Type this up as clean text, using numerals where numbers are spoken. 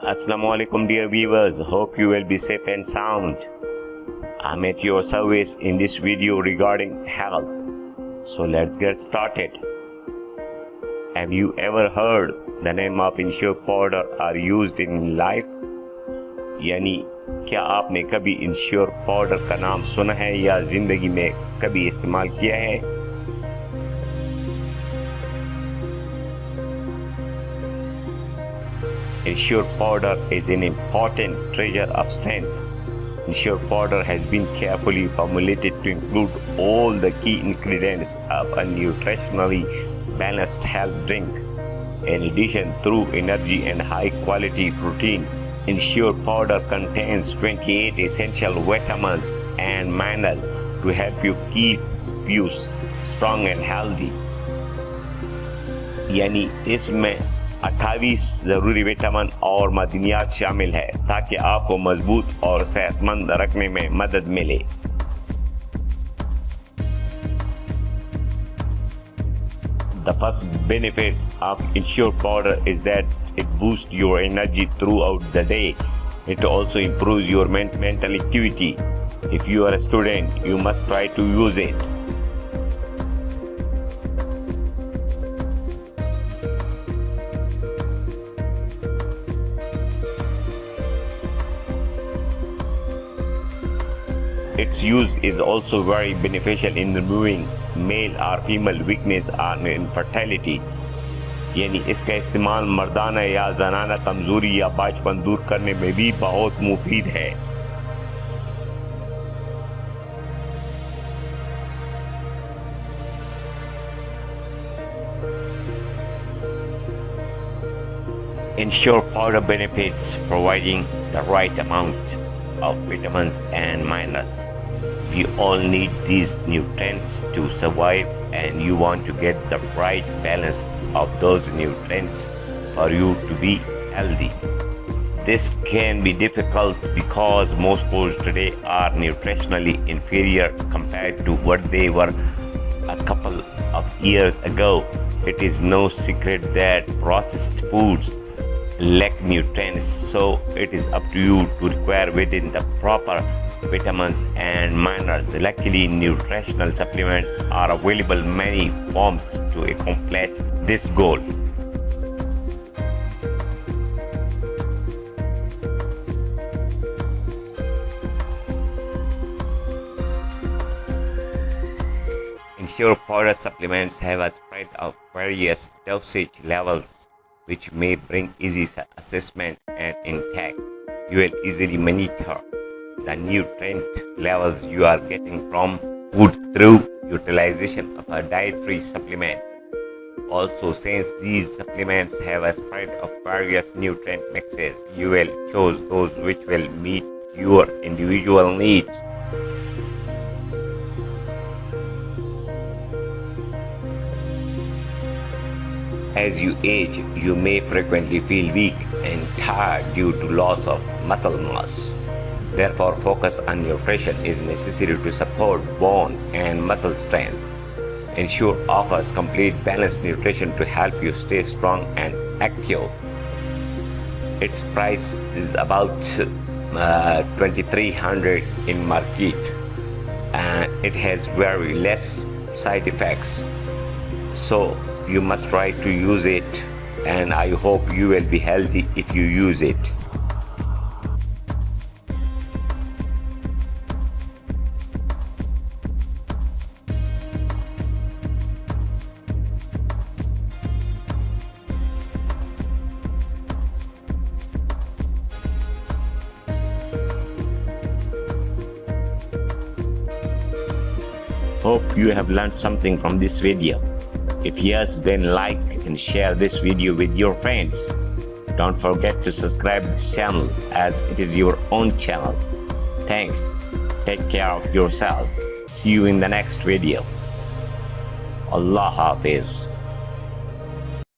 Assalamu alaikum dear viewers, hope you will be safe and sound. I'm at your service in this video regarding health. So let's get started. Have you ever heard the name of ensure powder are used in life? यानी क्या आपने कभी ensure powder का नाम सुना है या जिंदगी में कभी इस्तेमाल किया है? Inshior powder is an important treasure of strength. Inshior powder has been carefully formulated to include all the key ingredients of a nutritionally balanced health drink. In addition, through energy and high-quality protein, Inshior powder contains 28 essential vitamins and minerals to help you keep you strong and healthy. यानी इसमें 28 ज़रूरी vitamin और मदनियात शामिल है ताकि आपको मजबूत और सेहतमंद रखने में मदद मिले। The first benefits of Inshior powder is that it boosts your energy throughout the day. It also improves your mental activity. If you are a student, you must try to use it. Its use is also very beneficial in removing male or female weakness or infertility. यानी इसका इस्तेमाल मर्दाना या जनाना कमजोरी या बाचपन दूर करने में भी बहुत मुफीद है। Inshior powder benefits providing the right amount of vitamins and minerals. We all need these nutrients to survive, and you want to get the right balance of those nutrients for you to be healthy. This can be difficult because most foods today are nutritionally inferior compared to what they were a couple of years ago. It is no secret that processed foods lack nutrients, so it is up to you to require within the proper vitamins and minerals. Luckily, nutritional supplements are available in many forms to accomplish this goal. Inshior powder supplements have a spread of various dosage levels, which may bring easy assessment and intake. You will easily monitor the nutrient levels you are getting from food through utilization of a dietary supplement. Also, since these supplements have a spread of various nutrient mixes, you will choose those which will meet your individual needs. As you age, you may frequently feel weak and tired due to loss of muscle mass. Therefore, focus on nutrition is necessary to support bone and muscle strength. Inshior offers complete balanced nutrition to help you stay strong and active. Its price is about $2,300 in market, and it has very less side effects. So you must try to use it, and I hope you will be healthy if you use it. Hope you have learned something from this video. If yes, then like and share this video with your friends. Don't forget to subscribe this channel as it is your own channel. Thanks. Take care of yourself. See you in the next video. Allah Hafiz.